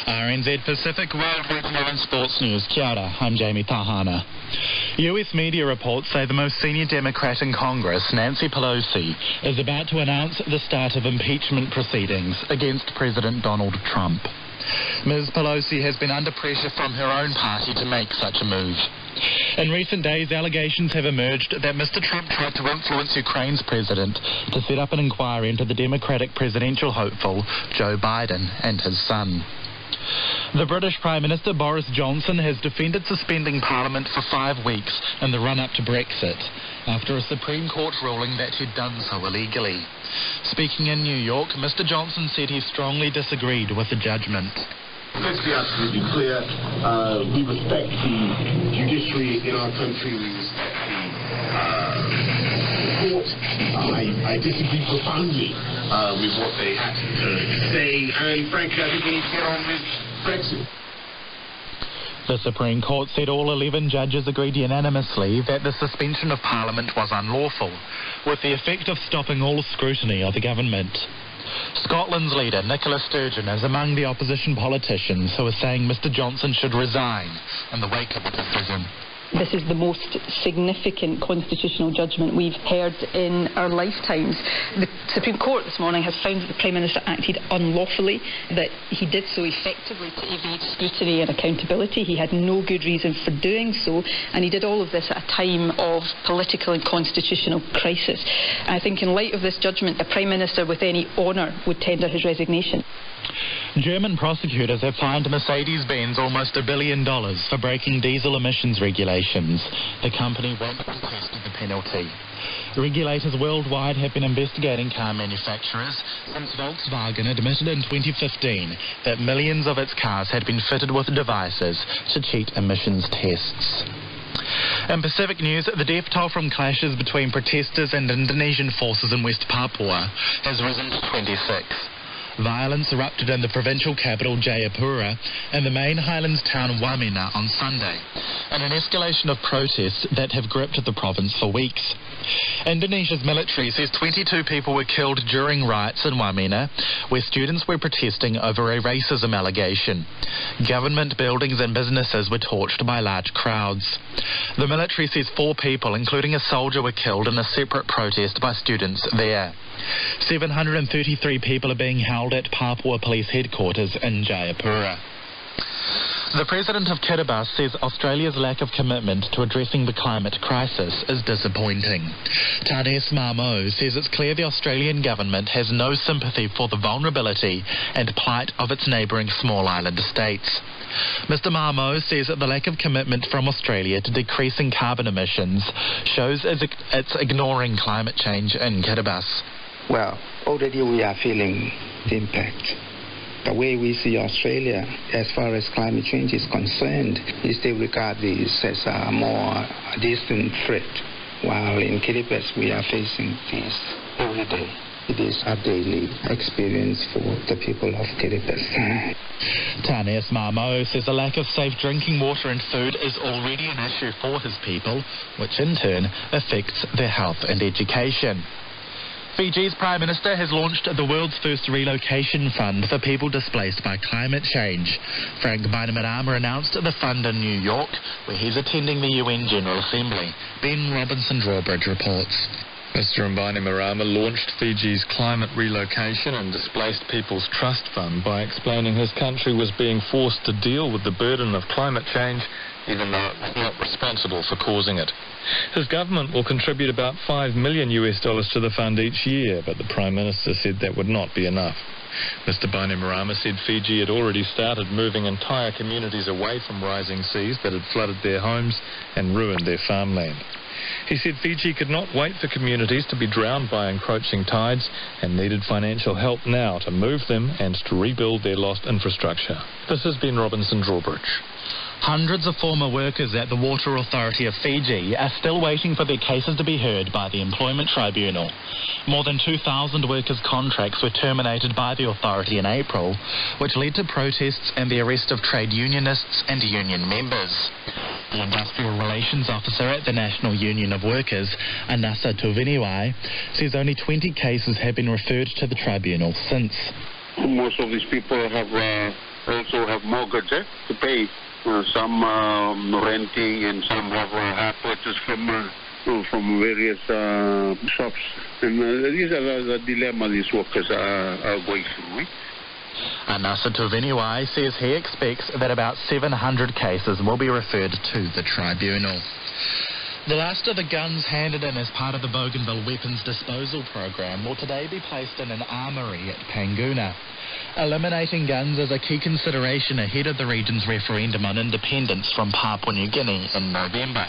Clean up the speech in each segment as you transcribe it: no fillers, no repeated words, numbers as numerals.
RNZ Pacific World Regional and Sports News. Kia ora, I'm Jamie Tahana. US media reports say the most senior Democrat in Congress, Nancy Pelosi, is about to announce the start of impeachment proceedings against President Donald Trump. Ms. Pelosi has been under pressure from her own party to make such a move. In recent days, allegations have emerged that Mr. Trump tried to influence Ukraine's president to set up an inquiry into the Democratic presidential hopeful Joe Biden and his son. The British Prime Minister Boris Johnson has defended suspending Parliament for 5 weeks in the run-up to Brexit after a Supreme Court ruling that he'd done so illegally. Speaking in New York, Mr. Johnson said he strongly disagreed with the judgment. Let's be absolutely clear. We respect the judiciary in our country. We respect the court. I disagree profoundly with what they had to say. And frankly, I think we need to get on with Brexit. The Supreme Court said all 11 judges agreed unanimously that the suspension of Parliament was unlawful, with the effect of stopping all scrutiny of the government. Scotland's leader, Nicola Sturgeon, is among the opposition politicians who are saying Mr. Johnson should resign in the wake of the decision. This is the most significant constitutional judgment we've heard in our lifetimes. The Supreme Court this morning has found that the Prime Minister acted unlawfully, that he did so effectively to evade scrutiny and accountability. He had no good reason for doing so, and he did all of this at a time of political and constitutional crisis. I think in light of this judgment, the Prime Minister with any honour would tender his resignation. German prosecutors have fined Mercedes-Benz almost $1 billion for breaking diesel emissions regulations. The company won't contest the penalty. Regulators worldwide have been investigating car manufacturers since Volkswagen admitted in 2015 that millions of its cars had been fitted with devices to cheat emissions tests. In Pacific news, the death toll from clashes between protesters and Indonesian forces in West Papua has risen to 26. Violence erupted in the provincial capital Jayapura and the main highlands town Wamena on Sunday, in an escalation of protests that have gripped the province for weeks. Indonesia's military says 22 people were killed during riots in Wamena, where students were protesting over a racism allegation. Government buildings and businesses were torched by large crowds. The military says 4 people, including a soldier, were killed in a separate protest by students there. 733 people are being held at Papua Police Headquarters in Jayapura. The President of Kiribati says Australia's lack of commitment to addressing the climate crisis is disappointing. Tanes Mamo says it's clear the Australian government has no sympathy for the vulnerability and plight of its neighbouring small island states. Mr. Mamo says that the lack of commitment from Australia to decreasing carbon emissions shows it's ignoring climate change in Kiribati. Well, already we are feeling the impact. The way we see Australia as far as climate change is concerned, we still regard this as a more distant threat, while in Kiribati we are facing this every day. It is a daily experience for the people of Kiribati. Tanes Mamo says a lack of safe drinking water and food is already an issue for his people, which in turn affects their health and education. Fiji's Prime Minister has launched the world's first relocation fund for people displaced by climate change. Frank Bainimarama announced the fund in New York, where he's attending the UN General Assembly. Ben Robinson-Drawbridge reports. Mr. Bainimarama launched Fiji's Climate Relocation and Displaced People's Trust Fund by explaining his country was being forced to deal with the burden of climate change, even though it was not responsible for causing it. His government will contribute about $5 million to the fund each year, but the Prime Minister said that would not be enough. Mr. Bainimarama said Fiji had already started moving entire communities away from rising seas that had flooded their homes and ruined their farmland. He said Fiji could not wait for communities to be drowned by encroaching tides and needed financial help now to move them and to rebuild their lost infrastructure. This has been Robinson-Drawbridge. Hundreds of former workers at the Water Authority of Fiji are still waiting for their cases to be heard by the Employment Tribunal. More than 2,000 workers' contracts were terminated by the authority in April, which led to protests and the arrest of trade unionists and union members. The Industrial Relations Officer at the National Union of Workers, Anasa Tuviniwai, says only 20 cases have been referred to the tribunal since. Most of these people have also have mortgages to pay. Some renting and some have purchased from various shops. And these are the dilemma these workers are going through. Anasa Tuviniwai says he expects that about 700 cases will be referred to the tribunal. The last of the guns handed in as part of the Bougainville Weapons Disposal Program will today be placed in an armoury at Panguna. Eliminating guns is a key consideration ahead of the region's referendum on independence from Papua New Guinea in November.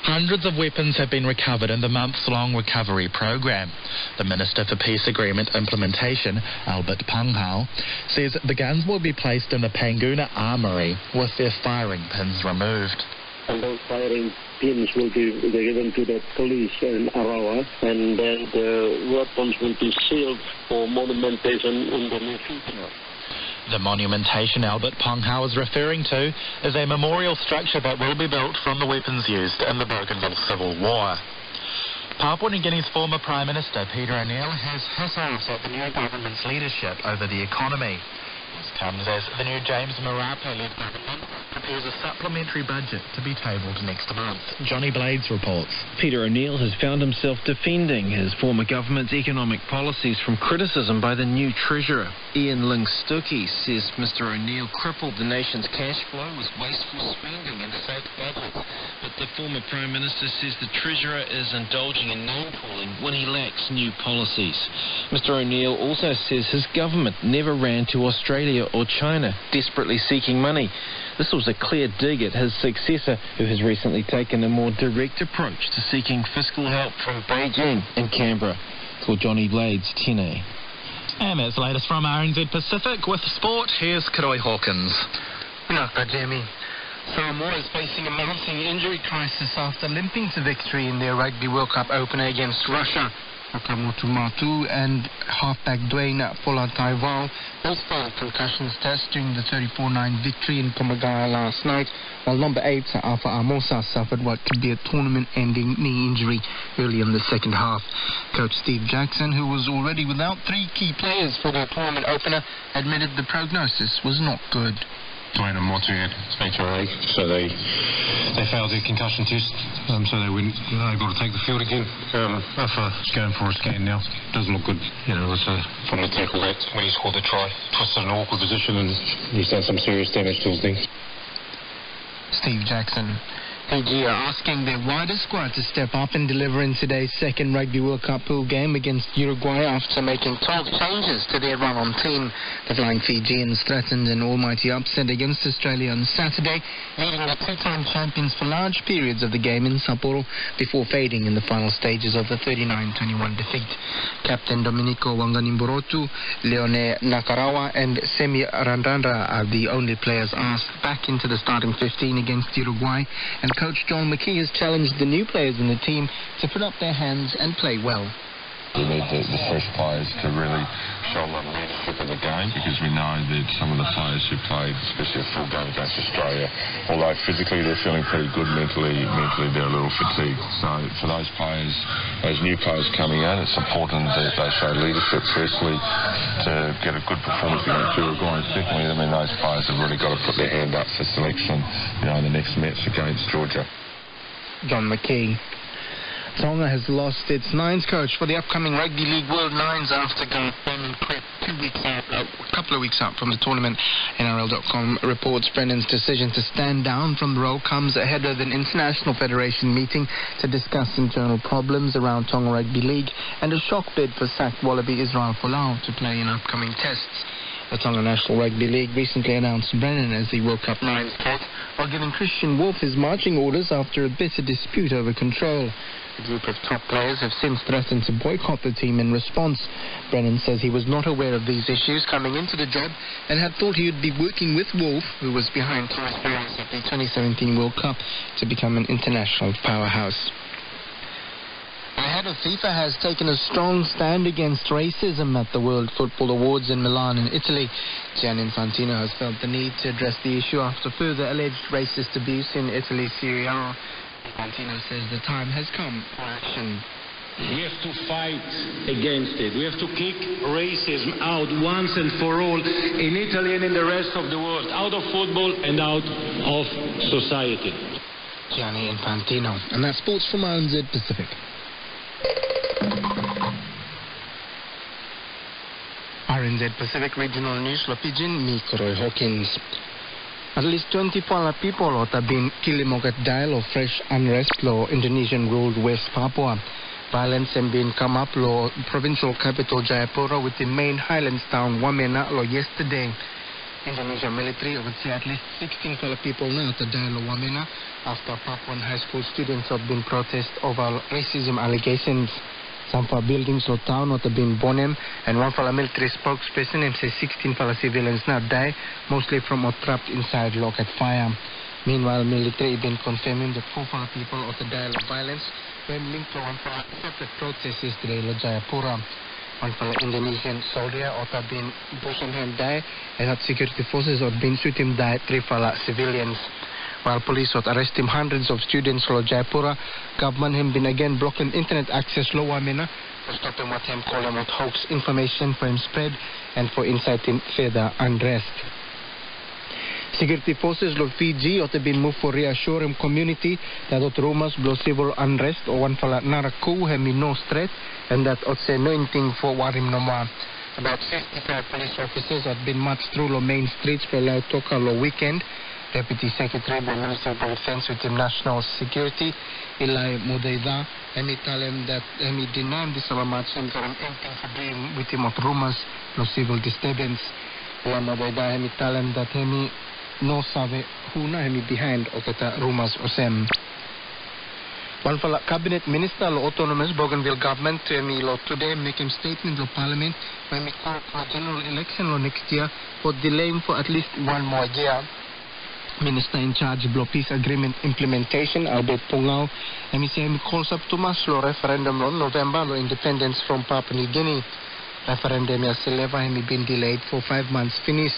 Hundreds of weapons have been recovered in the months-long recovery program. The Minister for Peace Agreement Implementation, Albert Panghao, says the guns will be placed in the Panguna Armoury with their firing pins removed. And those firing pins will be given to the police in Arawa, and then the weapons will be sealed for monumentation in the near future. The monumentation Albert Panghao is referring to is a memorial structure that will be built from the weapons used in the Bougainville Civil War. Papua New Guinea's former Prime Minister Peter O'Neill has his hopes at the new government's leadership over the economy. This comes as the new James Marape-led government prepares a supplementary budget to be tabled next month. Johnny Blades reports. Peter O'Neill has found himself defending his former government's economic policies from criticism by the new Treasurer. Ian Ling-Stuckey says Mr O'Neill crippled the nation's cash flow with wasteful spending and fake budgets. But the former Prime Minister says the Treasurer is indulging in name-calling when he lacks new policies. Mr O'Neill also says his government never ran to Australia or China, desperately seeking money. This was a clear dig at his successor, who has recently taken a more direct approach to seeking fiscal help from Beijing and Canberra. For Johnny Blades, 10A. And that's the latest from RNZ Pacific. With sport, here's Karoy Hawkins. Naka Jamie. Samoa is facing a mounting injury crisis after limping to victory in their Rugby World Cup opener against Russia. Akamoto Matu and halfback Dwayne Polataival both failed concussions tests during the 34-9 victory in Pomagara last night, while number 8 Alpha Amosa suffered what could be a tournament-ending knee injury early in the second half. Coach Steve Jackson, who was already without 3 key players for their tournament opener, admitted the prognosis was not good. Dwayne and Motu had HRA, so they failed their concussion test, so they weren't able to take the field again. Alpha's going for a scan now. Doesn't look good. You know, it's from the tackle that when he scored the try, twisted in an awkward position, and he's done some serious damage to his knee. Steve Jackson. Fiji are asking their wider squad to step up and deliver in today's second Rugby World Cup pool game against Uruguay after making 12 changes to their run-on team. The Flying Fijians threatened an almighty upset against Australia on Saturday, leading the two-time champions for large periods of the game in Sapporo before fading in the final stages of the 39-21 defeat. Captain Domenico Wanganimborotu, Leone Nakarawa and Semi Randandra are the only players asked back into the starting 15 against Uruguay, and Coach John McKee has challenged the new players in the team to put up their hands and play well. We need the fresh players to really show them leadership in the game, because we know that some of the players who played, especially a full game against Australia, although physically they're feeling pretty good, mentally they're a little fatigued. So for those players, those new players coming in, it's important that they show leadership firstly to get a good performance against Uruguay, and secondly, I mean, those players have really got to put their hand up for selection, you know, in the next match against Georgia. John McKee. Tonga has lost its nines coach for the upcoming Rugby League World Nines after Garth Brennan quit a couple of weeks out from the tournament. NRL.com reports Brennan's decision to stand down from the role comes ahead of an International Federation meeting to discuss internal problems around Tonga Rugby League and a shock bid for sacked Wallaby Israel Folau to play in upcoming tests. The Tonga National Rugby League recently announced Brennan as the World Cup Nines coach, while giving Christian Wolf his marching orders after a bitter dispute over control. A group of top players have since threatened to boycott the team in response. Brennan says he was not aware of these issues coming into the job and had thought he would be working with Wolf, who was behind Tonga's rise at the 2017 World Cup, to become an international powerhouse. The head of FIFA has taken a strong stand against racism at the World Football Awards in Milan in Italy. Gianni Infantino has felt the need to address the issue after further alleged racist abuse in Italy's Serie A. Infantino says the time has come for action. We have to fight against it. We have to kick racism out once and for all in Italy and in the rest of the world, out of football and out of society. Gianni Infantino. And that's sports from RNZ Pacific. RNZ Pacific Regional News, Lopijin, me, Roy Hawkins. At least 24 people have been killed in dial of fresh unrest law Indonesian ruled West Papua. Violence has been come up law provincial capital Jayapura with the main highlands town Wamena law yesterday. Indonesian military would say at least 16 people now at the dial of Wamena after Papuan high school students have been protest over racism allegations. Some for buildings or town have been bonem, and one for a military spokesperson and says 16 for civilians now die, mostly from or trapped inside locked fire. Meanwhile, military been confirming that 4 people of the dial of violence were linked to one for separate protests yesterday in Jayapura. One for Indonesian soldier have been pushing him die, and that security forces have been shooting die 3 for civilians. While police had arrested hundreds of students in Jayapura, government have been again blocking internet access to Wamena for stopping what him calling out hoax information for him spread and for inciting further unrest. Security forces of Fiji have been moved for reassuring community that rumors of civil unrest or one for Naraku have been no threat and that say no anything for Warim no more. About 55 police officers have been marched through the main streets for Lautoka the weekend. Deputy Secretary of the Ministry of Defense with the National Security, Eli Mudaida, and he tell him that he denied this march and for anything for doing with him of rumors no civil disturbance. Eli Mudaida, he tell him that he no sabe who na he behind of the rumors of them. One for Cabinet Minister of Autonomous Bougainville Government today making statement to Parliament when we call for general election next year for delaying for at least 1 more year. Minister in charge of peace agreement implementation, Albert Pungao, and he said he calls up to Maslow referendum on November on independence from Papua New Guinea. Referendum has been delayed for 5 months finish.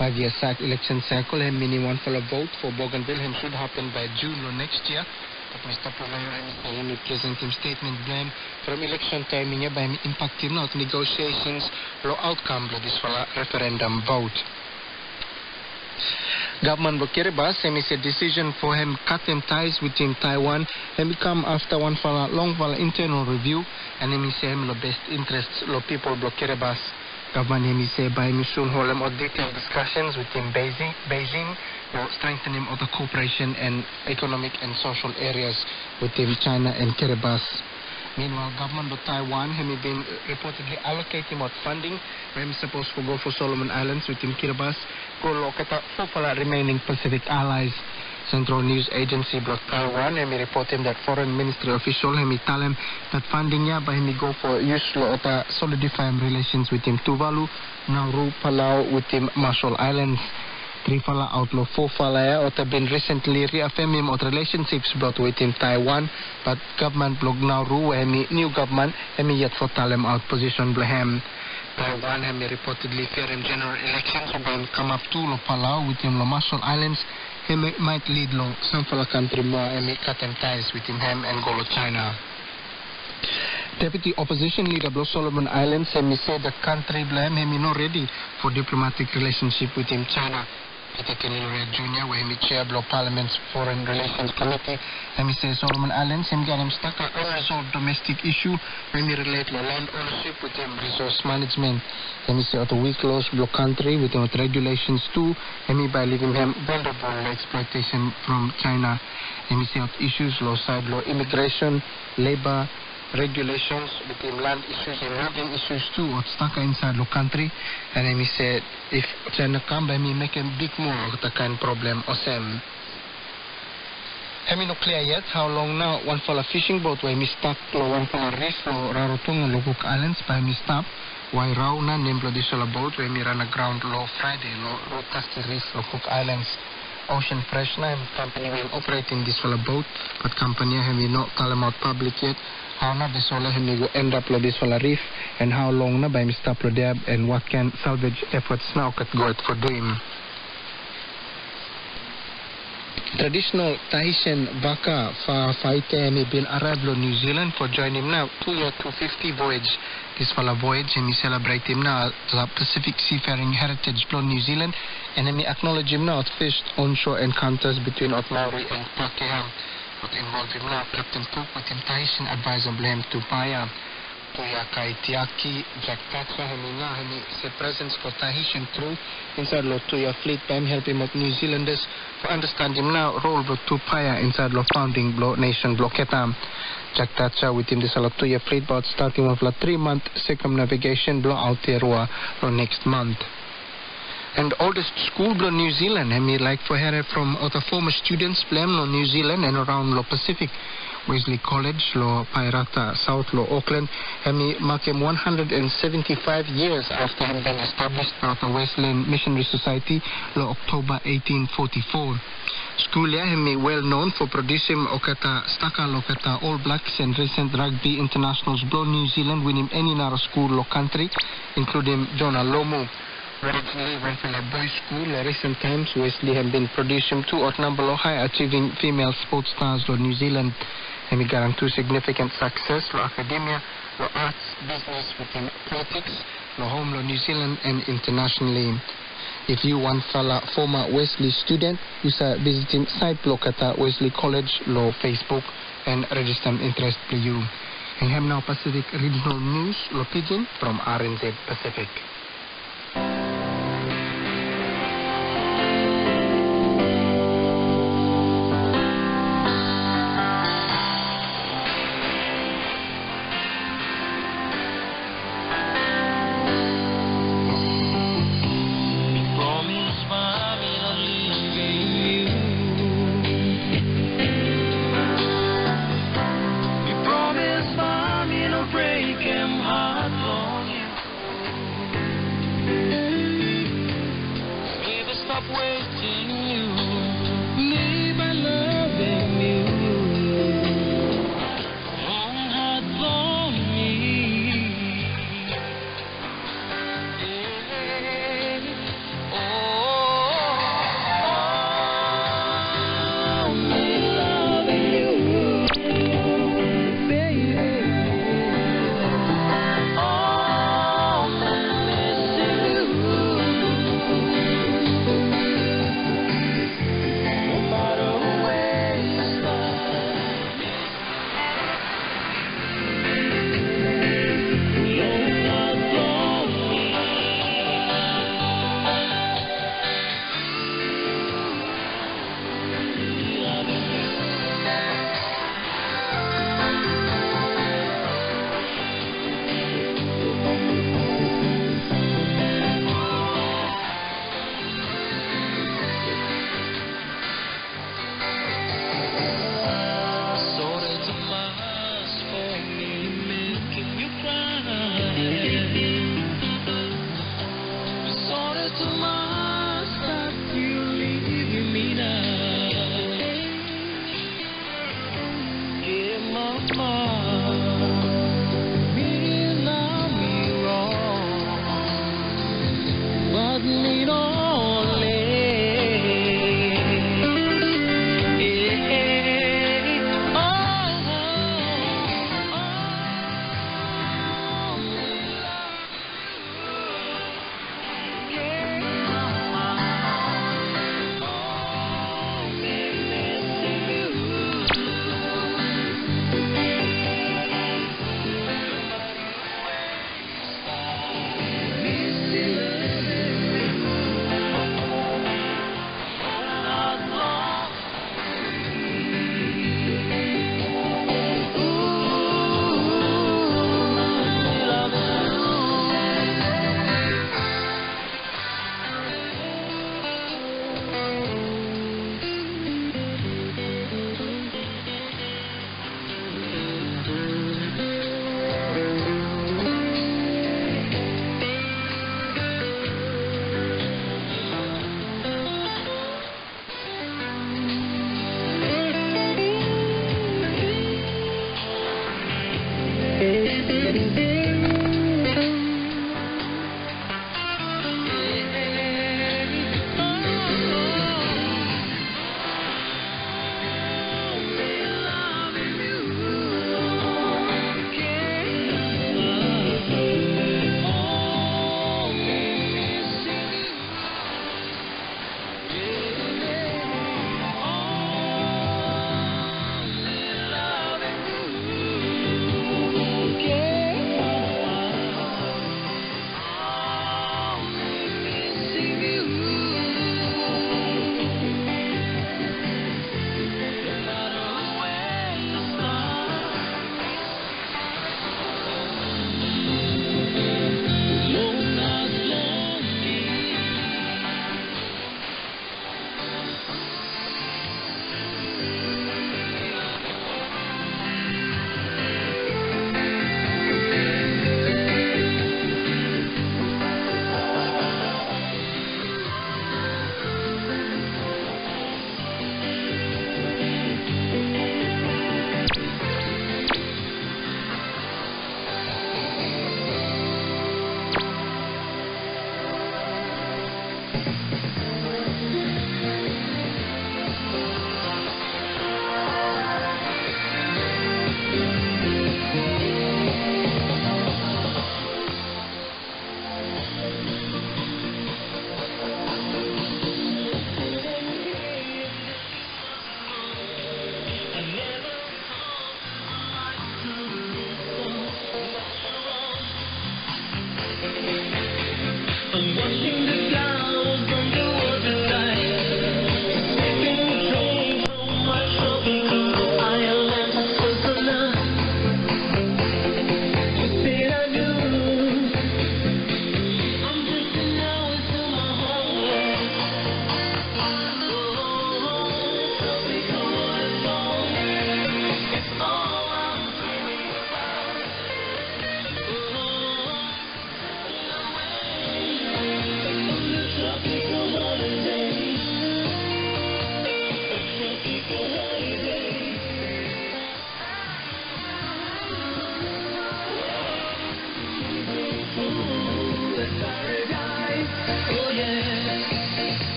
5-year election cycle and one for a vote for Bougainville should happen by June of next year. But Mr. Pungao he present him statement blame from election timing by impacting out negotiations or outcome of this referendum vote. Government of Kiribati said decision for him cut him ties with him Taiwan and come after one for a long internal review and he say him the best interests of people of Kiribati. Government he say by him soon hold him detailed discussions with him Beijing or strengthening of the cooperation and economic and social areas with him China and Kiribati. Meanwhile, government of Taiwan has been reportedly allocating what funding where he's supposed to go for Solomon Islands with him Kiribati, go look at for remaining Pacific allies. Central News Agency blocked Taiwan and reported that foreign ministry official tell him that funding by him go for use to solidify relations with him Tuvalu, Nauru, Palau with him Marshall Islands. 3 outlaw 4 have been recently reaffirming of relationships brought with him Taiwan, but government block Nauru new government yet for tell him out position blahem. Taiwan reportedly fear him general elections when come up to Palau with him Marshall Islands. He might lead some country more cut him ties with him and go to China. Deputy Opposition Leader of Solomon Islands said the country blame him not ready for diplomatic relationship with him China. Peter Kenilore Jr., where he chair of Parliament's Foreign Relations Committee, and he says Solomon Islands got him stuck on unresolved domestic issue when he relate to land ownership with him resource management. And he said the weak laws of country with regulations too, and he by leaving him vulnerable to exploitation from China. And he said issues law side law immigration, labor, regulations with land issues and housing issues too or stuck inside the country, and then he said if China come by me make a big more of the kind problem or them. Not clear yet how long now one for a fishing boat where me stuck to one for a reef or Rarotonga Cook Islands by me stop why Rauna named this boat where me run aground low Friday low Rotasti Reef or Cook Islands. Ocean Freshener company will operate in this boat, but company have not tell them out public yet. How na this will end up this reef and how long na by Mr. Prodeb and what can salvage efforts now could go for doing. Traditional Tahitian Baka fa faite hemi bin arrived lo New Zealand for join him now 2 year 250 voyage. This fala voyage hemi celebrate him now the Pacific Seafaring Heritage Blow New Zealand and hemi acknowledge him now at first onshore encounters between Maori and Pakea. What involved him now Captain Cook with him Tahitian advisor blame to Paya. Tuya kai tiaki Jack Thatcher hemi na hemi se presence for Tahitian crew inside lo Tuya fleet time help him of New Zealanders for understand him now role lo Tupaya inside lo founding blow nation blow Ketam. Jack Thatcher with him this lo Tuya fleet boat starting of la 3-month circumnavigation blow out there lo next month. And oldest school blow New Zealand hemi like for her from other former students blame lo New Zealand and around lo Pacific. Wesley College, lo Pairata, South lo Auckland, hemi mark him 175 years after him being established out of Wesleyan Missionary Society, lo October 1844. School hemi well known for producing okata staka lokata All Blacks and recent rugby internationals blow New Zealand winning any nara school lo country, including Jonah Lomu. Originally went from a boys' school, in recent times Wesley have been producing 2 outnumber lo high achieving female sports stars lo New Zealand. And we guarantee significant success lo academia, lo arts, business within politics, lo home lo New Zealand and internationally. If you one fella former Wesley student, you are visiting site lo kata Wesley College lo Facebook and register interest for you. And have now Pacific Regional News lo Pigeon from RNZ Pacific.